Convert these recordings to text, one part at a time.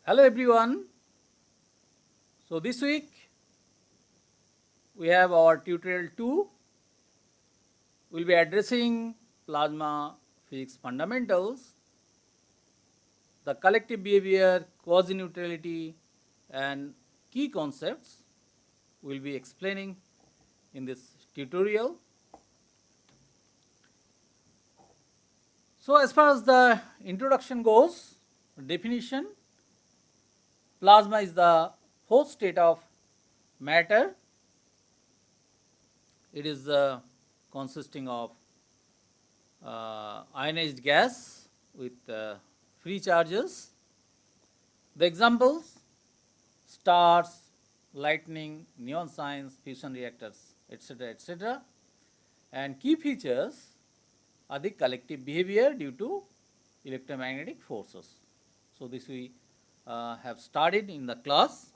Hello everyone. So this week we have our tutorial 2. We'll be addressing plasma physics fundamentals, the collective behavior, quasi-neutrality and key concepts we'll be explaining in this tutorial. So as far as the introduction goes, definition, plasma is the fourth state of matter. It is consisting of ionized gas with free charges. The examples: stars, lightning, neon signs, fusion reactors, etc., etc. And key features are the collective behavior due to electromagnetic forces. So this we have studied in the class.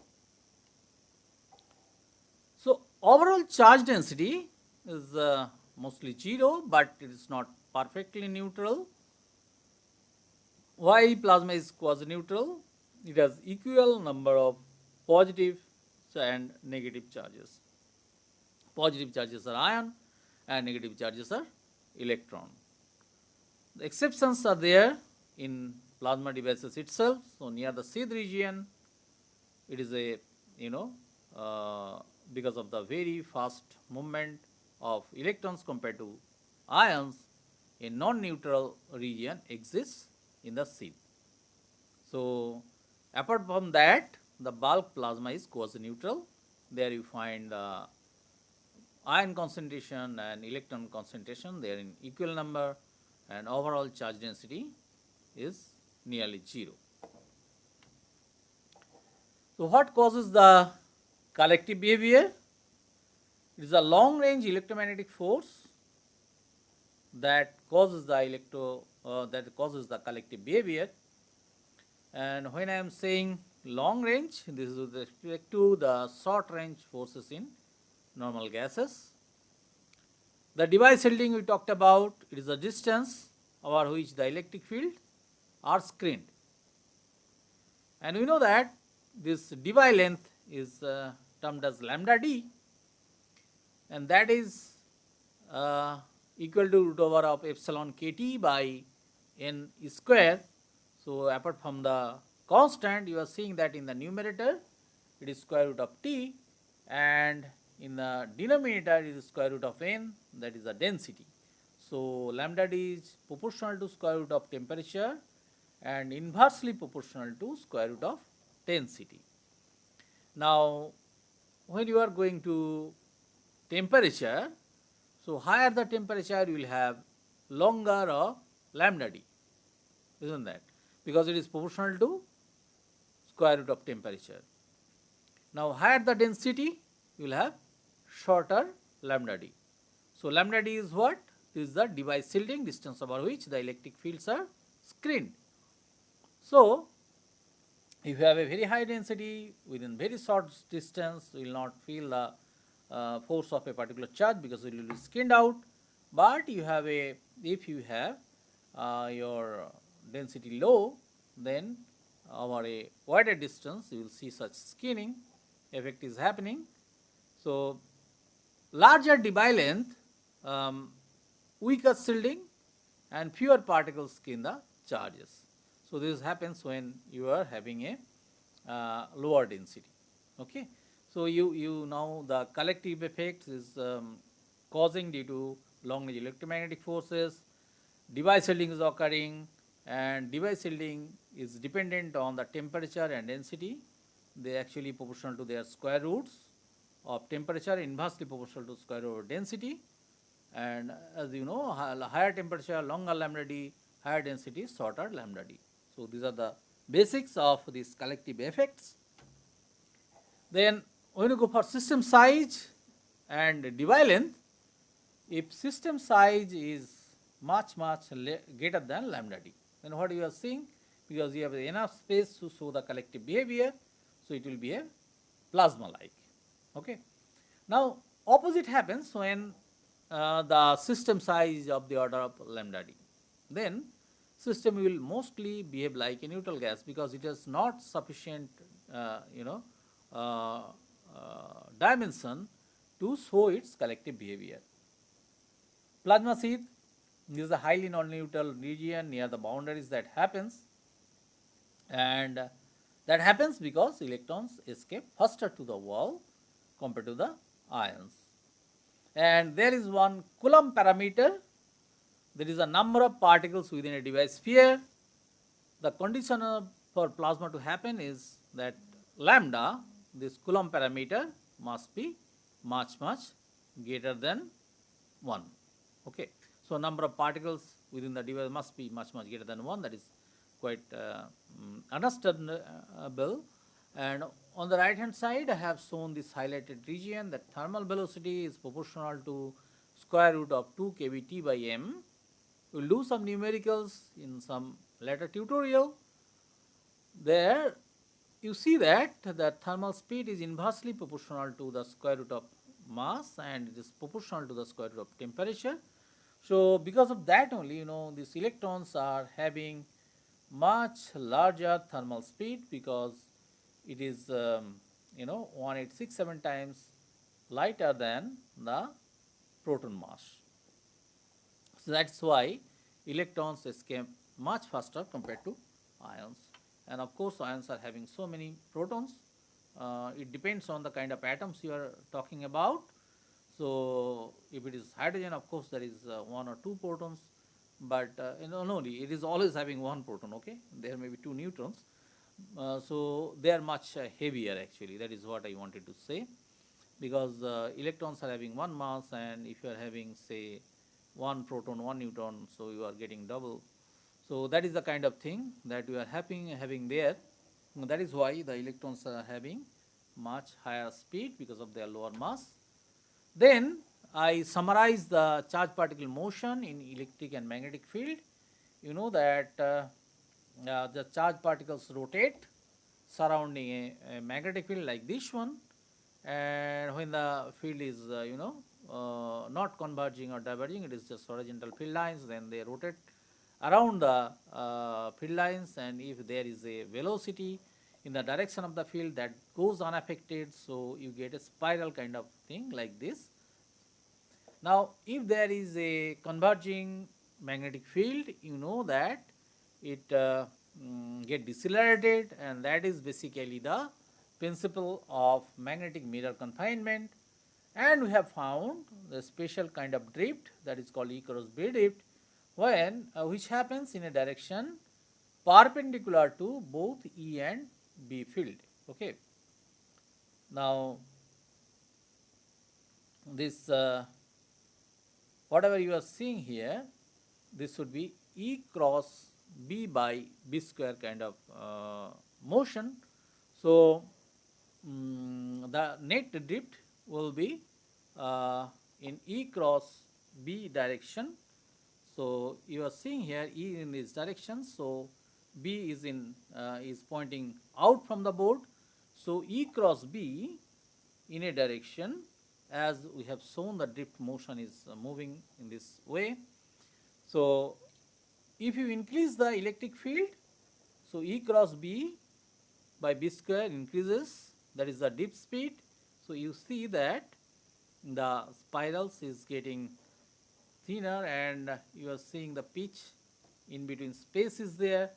So overall charge density is mostly 0, but it is not perfectly neutral. Why plasma is quasi-neutral? It has equal number of positive and negative charges. Positive charges are ion and negative charges are electron. The exceptions are there in plasma devices itself. So near the sheath region, it is a because of the very fast movement of electrons compared to ions, a non-neutral region exists in the sheath. So apart from that, the bulk plasma is quasi-neutral. There you find the ion concentration and electron concentration, they are in equal number, and overall charge density is nearly 0. So what causes the collective behavior? It is a long range electromagnetic force that causes the collective behavior. And when I am saying long range, this is with respect to the short range forces in normal gases. The device shielding we talked about, it is a distance over which the electric field are screened. And we know that this device length is termed as lambda d, and that is equal to root over of epsilon kt by n square. So apart from the constant, you are seeing that in the numerator it is square root of t, and in the denominator it is square root of n, that is the density. So lambda d is proportional to square root of temperature and inversely proportional to square root of density. Now when you are going to temperature, so higher the temperature you will have longer of lambda d, isn't that? Because it is proportional to square root of temperature. Now higher the density, you will have shorter lambda d. So lambda d is what? This is the device shielding, distance over which the electric fields are screened. So if you have a very high density within very short distance, you will not feel the force of a particular charge because it will be screened out. But you have if you have your density low, then over a wider distance you will see such skinning effect is happening. So larger Debye length, weaker shielding and fewer particles skin the charges. So this happens when you are having a lower density. Okay. So you now the collective effects is causing due to long range electromagnetic forces, device shielding is occurring, and device shielding is dependent on the temperature and density. They actually proportional to their square roots of temperature, inversely proportional to square root of density. And as you know, higher temperature, longer lambda d, higher density, shorter lambda d. So these are the basics of these collective effects. Then when you go for system size and Debye length, if system size is much greater than lambda d, then what you are seeing, because you have enough space to show the collective behavior, so it will be a plasma like. Okay. Now opposite happens when the system size of the order of lambda d. Then system will mostly behave like a neutral gas because it has not sufficient, you know, dimension to show its collective behavior. Plasma sheath is a highly non-neutral region near the boundaries that happens, and that happens because electrons escape faster to the wall compared to the ions. And there is one Coulomb parameter. There is a number of particles within a device sphere. The condition for plasma to happen is that lambda, this Coulomb parameter, must be much greater than 1. Okay. So, number of particles within the device must be much greater than 1. That is quite understandable. And on the right hand side, I have shown this highlighted region that thermal velocity is proportional to square root of 2 kVt by m. We will do some numericals in some later tutorial. There you see that the thermal speed is inversely proportional to the square root of mass, and it is proportional to the square root of temperature. So, because of that only, you know, these electrons are having much larger thermal speed because it is you know, 1867 times lighter than the proton mass. So, that is why electrons escape much faster compared to ions. And of course, ions are having so many protons. It depends on the kind of atoms you are talking about. So, if it is hydrogen, of course, there is 1 or 2 protons, but only it is always having 1 proton. Okay, there may be 2 neutrons. So, they are much heavier actually. That is what I wanted to say, because electrons are having 1 mass, and if you are having say 1 proton, 1 neutron, so you are getting double. So, that is the kind of thing that we are having there. That is why the electrons are having much higher speed because of their lower mass. Then I summarize the charge particle motion in electric and magnetic field. You know that the charge particles rotate surrounding a magnetic field like this one, and when the field is you know, not converging or diverging, it is just horizontal field lines, then they rotate around the field lines, and if there is a velocity in the direction of the field, that goes unaffected, so you get a spiral kind of thing like this. Now, if there is a converging magnetic field, you know that it get decelerated, and that is basically the principle of magnetic mirror confinement. And we have found the special kind of drift that is called E cross B drift, when which happens in a direction perpendicular to both E and B field. Okay. Now, this whatever you are seeing here, this would be E cross B by B square kind of motion. So, the net drift will be in E cross B direction. So, you are seeing here E in this direction. So, B is in is pointing out from the board. So, E cross B in a direction, as we have shown, the drift motion is moving in this way. So, if you increase the electric field, so E cross B by B square increases, that is the drift speed. So, you see that the spirals is getting thinner, and you are seeing the pitch in between space is there.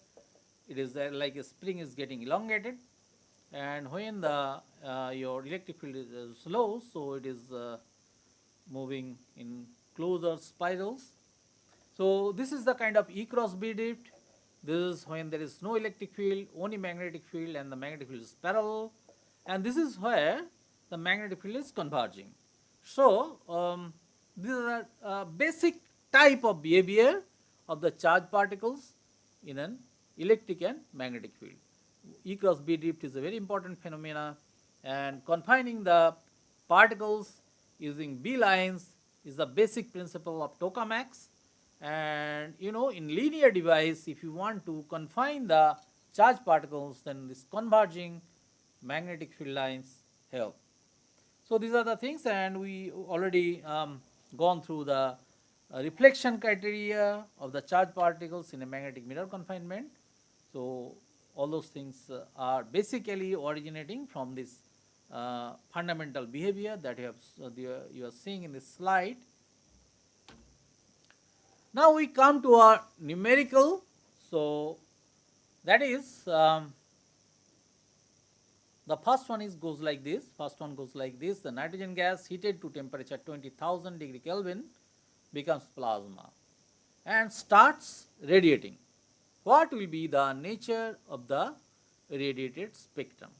It is like a spring is getting elongated, and when the your electric field is slow, so it is moving in closer spirals. So, this is the kind of E cross B drift. This is when there is no electric field, only magnetic field, and the magnetic field is parallel, and this is where the magnetic field is converging. So, these are basic type of behavior of the charged particles in an electric and magnetic field. E cross B drift is a very important phenomena, and confining the particles using B lines is the basic principle of tokamaks. And you know, in linear device, if you want to confine the charged particles, then this converging magnetic field lines help. So, these are the things, and we already gone through the reflection criteria of the charged particles in a magnetic mirror confinement. So, all those things are basically originating from this fundamental behavior that you are seeing in this slide. Now we come to our numerical. So, that is the first one goes like this. First one goes like this. The nitrogen gas heated to temperature 20,000 degree Kelvin becomes plasma and starts radiating. What will be the nature of the radiated spectrum?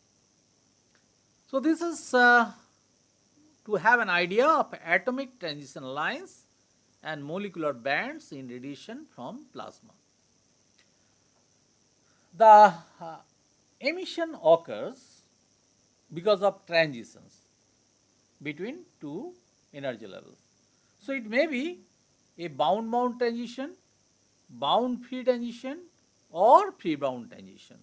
So, this is to have an idea of atomic transition lines and molecular bands in radiation from plasma. The emission occurs because of transitions between two energy levels. So, it may be a bound transition, bound free transition, or free bound transition.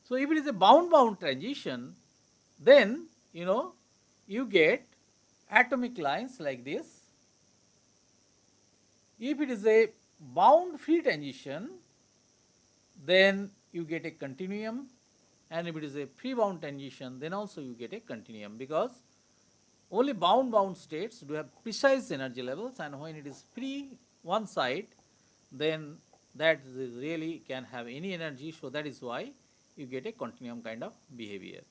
So, if it is a bound transition, then you get atomic lines like this. If it is a bound free transition, then you get a continuum, and if it is a free bound transition, then also you get a continuum, because only bound states do have precise energy levels, and when it is free one side, then that really can have any energy. So, that is why you get a continuum kind of behavior.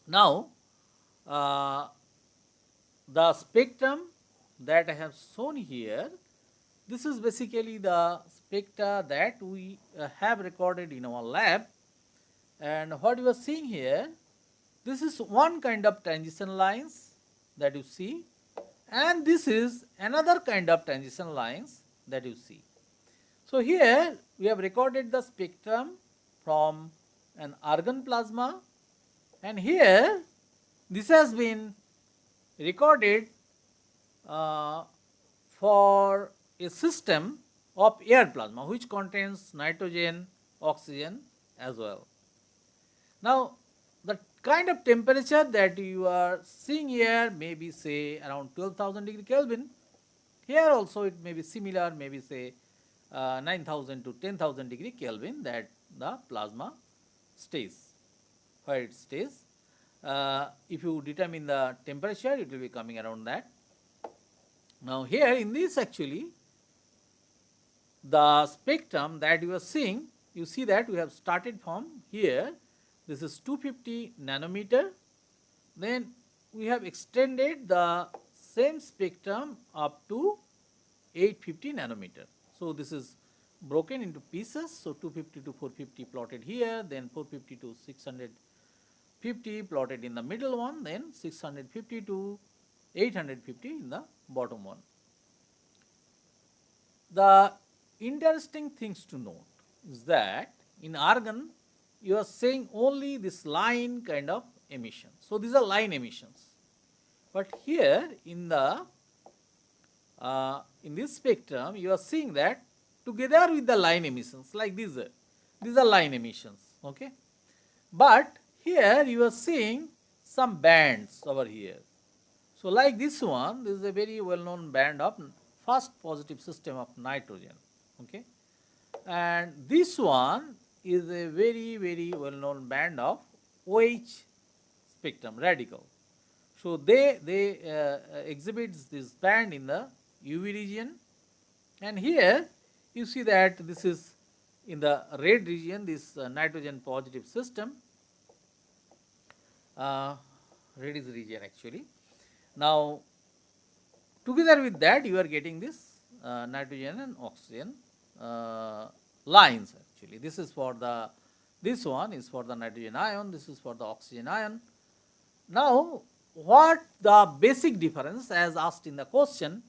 Now, the spectrum that I have shown here, this is basically the spectra that we have recorded in our lab, and what you are seeing here, this is one kind of transition lines that you see, and this is another kind of transition lines that you see. So, here we have recorded the spectrum from an argon plasma, and here this has been recorded for a system of air plasma which contains nitrogen, oxygen as well. Now, the kind of temperature that you are seeing here may be, say, around 12,000 degree Kelvin. Here also it may be similar, maybe say 9,000 to 10,000 degree Kelvin that the plasma stays, where it stays. If you determine the temperature, it will be coming around that. Now, here in this actually, the spectrum that you are seeing, you see that we have started from here. This is 250 nanometer. Then we have extended the same spectrum up to 850 nanometer. So, this is broken into pieces. So, 250 to 450 plotted here, then 450 to 650 plotted in the middle one, then 650 to 850 in the bottom one. The interesting things to note is that in argon, you are saying only this line kind of emission. So, these are line emissions. But here in the in this spectrum, you are seeing that together with the line emissions, like these are line emissions. Okay, but here you are seeing some bands over here. So, like this one, this is a very well known band of first positive system of nitrogen. Okay, and this one is a very well known band of OH spectrum radical. So, they exhibits this band in the UV region, and here you see that this is in the red region, this nitrogen positive system, red is region actually. Now, together with that you are getting this nitrogen and oxygen lines actually. This is for the, this one is for the nitrogen ion, this is for the oxygen ion. Now, what the basic difference as asked in the question,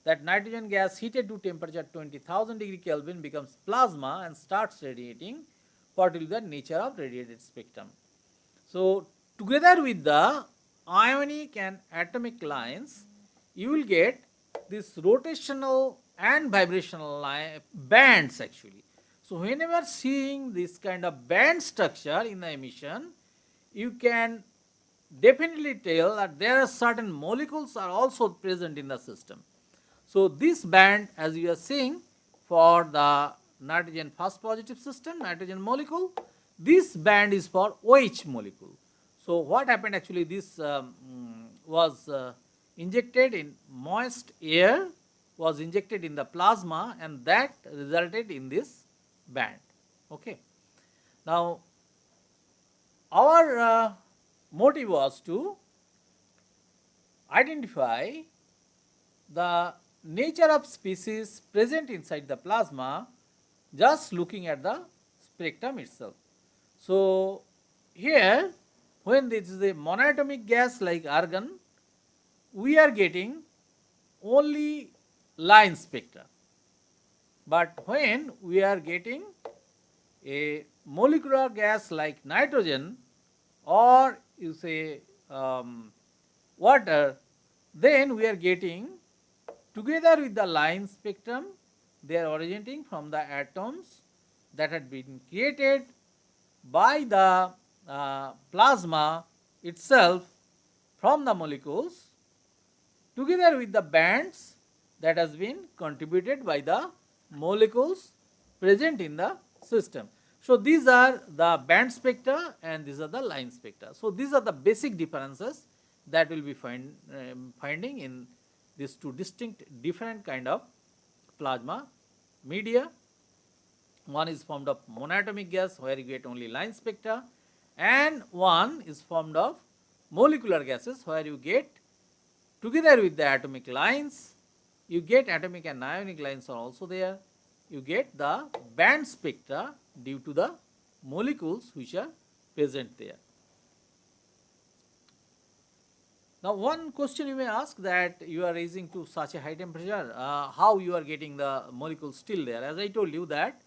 that nitrogen gas heated to temperature 20,000 degree Kelvin becomes plasma and starts radiating, what will be the nature of radiated spectrum. So, together with the ionic and atomic lines, you will get this rotational and vibrational bands actually. So, whenever seeing this kind of band structure in the emission, you can definitely tell that there are certain molecules are also present in the system. So this band, as you are seeing for the nitrogen first positive system, nitrogen molecule, this band is for OH molecule. So what happened actually, this was injected in moist air, was injected in the plasma, and that resulted in this band. Okay. Now our motive was to identify the nature of species present inside the plasma just looking at the spectrum itself. So here, when this is a monatomic gas like argon, we are getting only line spectra. But when we are getting a molecular gas like nitrogen, or you say water, then we are getting together with the line spectrum, they are originating from the atoms that had been created by the plasma itself from the molecules, together with the bands that has been contributed by the molecules present in the system. So these are the band spectra and these are the line spectra. So these are the basic differences that will be finding in these two distinct different kind of plasma media. One is formed of monatomic gas where you get only line spectra, and one is formed of molecular gases where you get together with the atomic lines, you get atomic and ionic lines are also there, you get the band spectra due to the molecules which are present there. Now one question you may ask, that you are raising to such a high temperature, how you are getting the molecules still there? As I told you that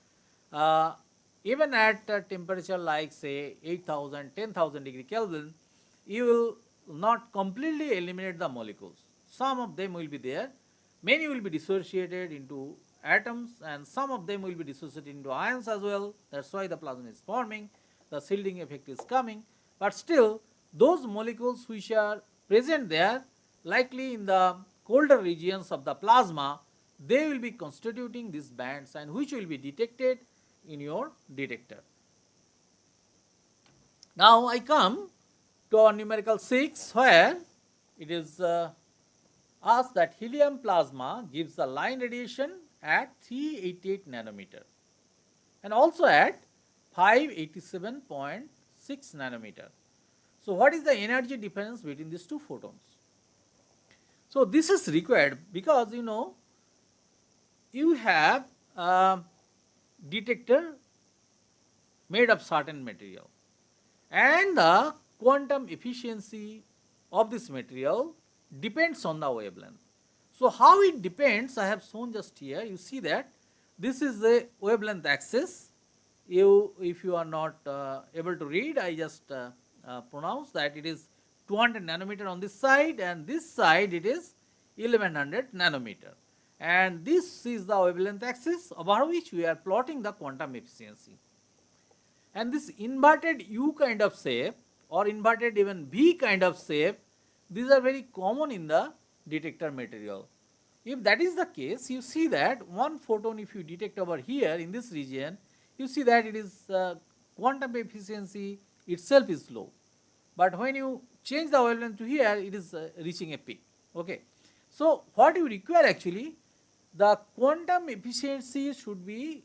even at a temperature like say 8000, 10,000 degree Kelvin, you will not completely eliminate the molecules. Some of them will be there, many will be dissociated into atoms, and some of them will be dissociated into ions as well. That is why the plasma is forming, the shielding effect is coming, but still those molecules which are present there, likely in the colder regions of the plasma, they will be constituting these bands and which will be detected in your detector. Now I come to our numerical 6, where it is asked that helium plasma gives the line radiation at 388 nanometer and also at 587.6 nanometer. So what is the energy difference between these two photons? So this is required because you have a detector made of certain material, and the quantum efficiency of this material depends on the wavelength. So how it depends, I have shown just here. You see that this is the wavelength axis. If you are not able to read, I just pronounce that it is 200 nanometer on this side, and this side it is 1100 nanometer. And this is the wavelength axis over which we are plotting the quantum efficiency. And this inverted U kind of shape or inverted even V kind of shape, these are very common in the detector material. If that is the case, you see that one photon if you detect over here in this region, you see that it is quantum efficiency itself is low. But when you change the wavelength to here, it is reaching a peak. Okay. So what you require actually, the quantum efficiency should be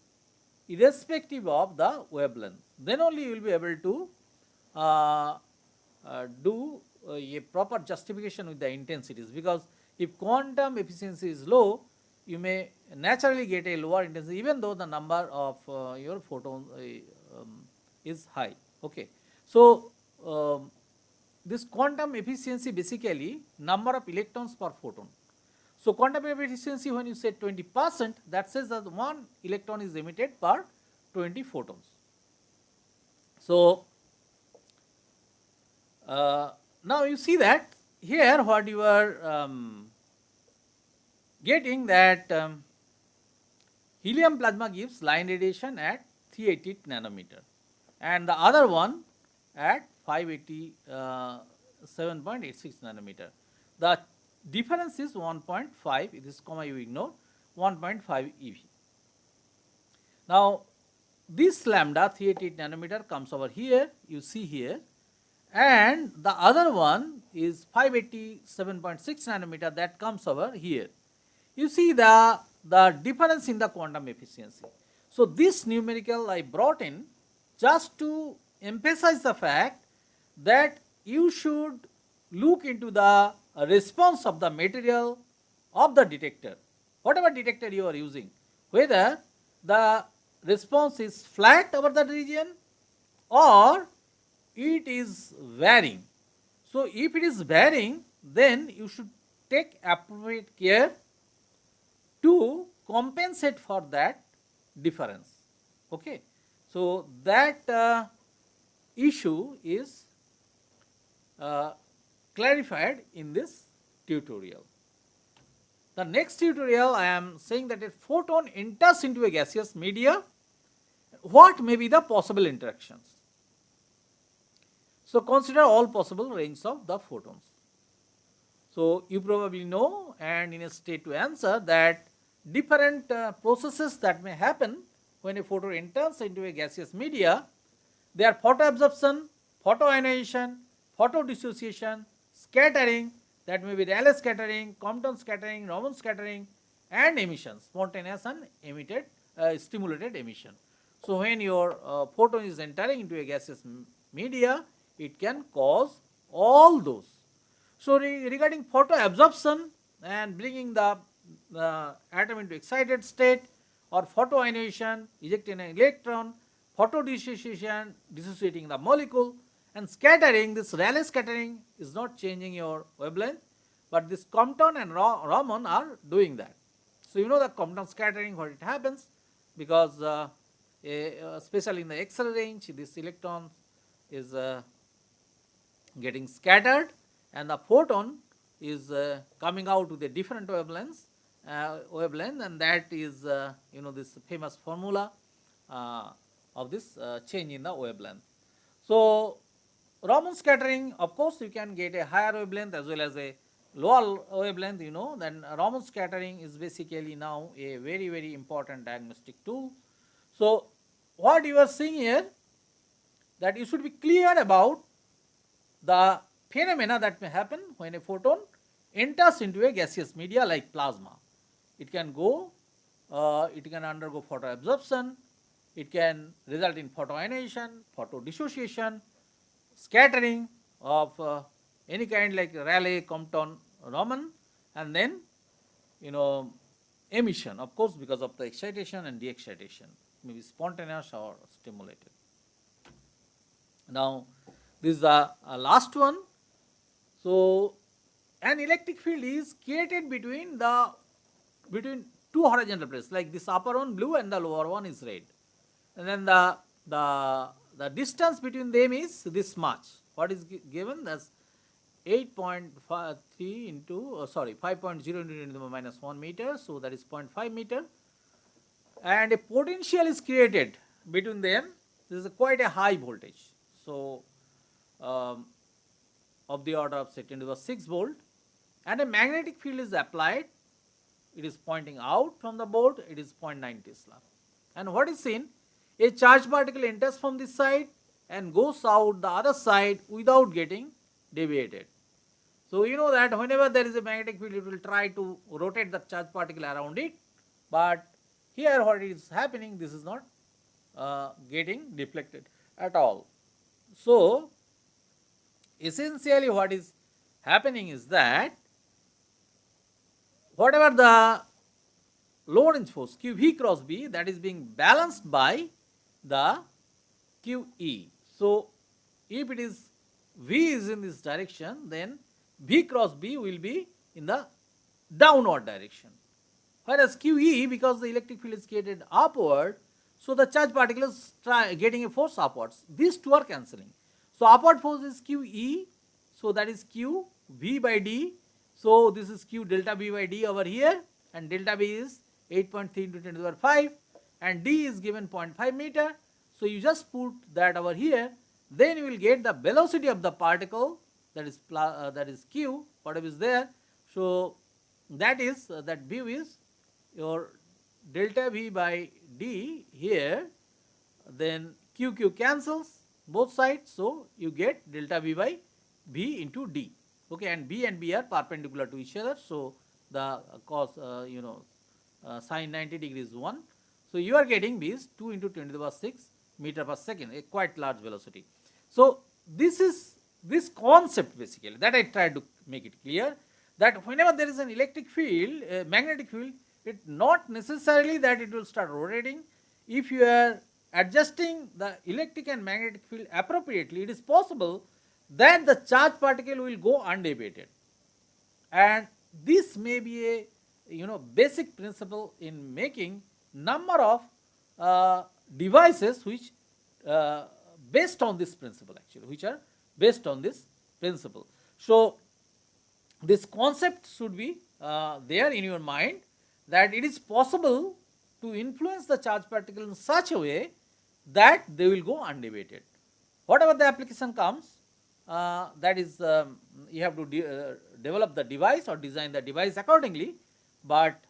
irrespective of the wavelength. Then only you will be able to do a proper justification with the intensities, because if quantum efficiency is low, you may naturally get a lower intensity even though the number of your photons is high. Okay. So this quantum efficiency basically number of electrons per photon. So quantum efficiency, when you say 20%, that says that one electron is emitted per 20 photons. So now you see that here what you are getting, that helium plasma gives line radiation at 380 nanometer and the other one at 580 7.86 nanometer. The difference is 1.5, this comma you ignore, 1.5 eV. Now, this lambda 388 nanometer comes over here, you see here, and the other one is 587.6 nanometer that comes over here. You see the difference in the quantum efficiency. So, this numerical I brought in just to emphasize the fact that you should look into the response of the material of the detector, whatever detector you are using, whether the response is flat over that region or it is varying. So, if it is varying, then you should take appropriate care to compensate for that difference. Okay. So, that issue is clarified in this tutorial. The next tutorial I am saying that a photon enters into a gaseous media, what may be the possible interactions. So, consider all possible range of the photons. So, you probably know and in a state to answer that different processes that may happen when a photon enters into a gaseous media, they are photoabsorption, photoionization, photodissociation, scattering, that may be Rayleigh scattering, Compton scattering, Raman scattering, and emission, spontaneous and emitted, stimulated emission. So, when your photon is entering into a gaseous media, it can cause all those. So, regarding photoabsorption and bringing the atom into excited state, or photoionization, ejecting an electron, photodissociation, dissociating the molecule, and scattering, this Rayleigh scattering is not changing your wavelength, but this Compton and Raman are doing that. So, you know the Compton scattering, what it happens, because especially in the X-ray range, this electron is getting scattered and the photon is coming out with a different wavelength, and that is you know this famous formula of this change in the wavelength. So, Raman scattering, of course, you can get a higher wavelength as well as a lower wavelength, you know. Then Raman scattering is basically now a very, very important diagnostic tool. So, what you are seeing here, that you should be clear about the phenomena that may happen when a photon enters into a gaseous media like plasma. It can go, it can undergo photoabsorption, it can result in photoionization, photodissociation, scattering of any kind like Rayleigh, Compton, Raman, and then you know emission, of course, because of the excitation and de-excitation, maybe spontaneous or stimulated. Now, this is the last one. So, an electric field is created between two horizontal plates, like this upper one blue and the lower one is red, and then the distance between them is this much. What is given as 8.3 into 5.0 into 10 to the minus 1 meter. So, that is 0.5 meter, and a potential is created between them. This is quite a high voltage. So, of the order of say 10 to the 6 volt, and a magnetic field is applied. It is pointing out from the board, it is 0.9 Tesla. And what is seen? A charged particle enters from this side and goes out the other side without getting deviated. So, you know that whenever there is a magnetic field, it will try to rotate the charged particle around it, but here what is happening, this is not getting deflected at all. So, essentially what is happening is that whatever the Lorentz force QV cross B, that is being balanced by the QE. So, if it is V is in this direction, then V cross B will be in the downward direction. Whereas QE, because the electric field is created upward, so the charged particle is getting a force upwards. These two are cancelling. So, upward force is QE, so that is Q V by D. So, this is Q delta B by D over here, and delta B is 8.3 into 10 to the power 5, and D is given 0.5 meter. So, you just put that over here, then you will get the velocity of the particle, that is q, whatever is there. So that is that view is your delta v by d here, then q cancels both sides, so you get delta v by v into d. Okay, and b are perpendicular to each other, so the cos sine 90 degrees is 1. So you are getting this 2 into 10 to the power 6 meter per second, a quite large velocity. So this is this concept basically that I tried to make it clear, that whenever there is an electric field, magnetic field, it not necessarily that it will start rotating. If you are adjusting the electric and magnetic field appropriately, it is possible that the charged particle will go undeviated. And this may be a basic principle in making number of devices which based on this principle, actually, which are based on this principle. So this concept should be there in your mind, that it is possible to influence the charged particle in such a way that they will go undeviated. Whatever the application comes, that is you have to develop the device or design the device accordingly, but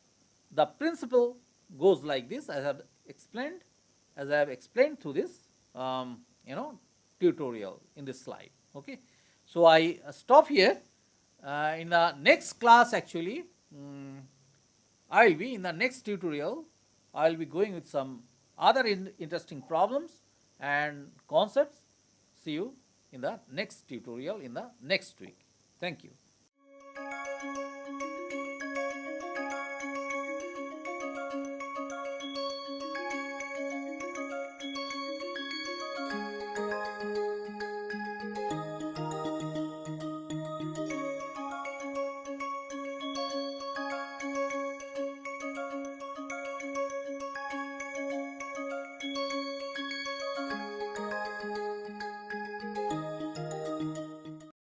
the principle goes like this, as I have explained through this tutorial in this slide. Okay, so I stop here. In the next class, actually, I will be in the next tutorial. I will be going with some other interesting problems and concepts. See you in the next tutorial in the next week. Thank you.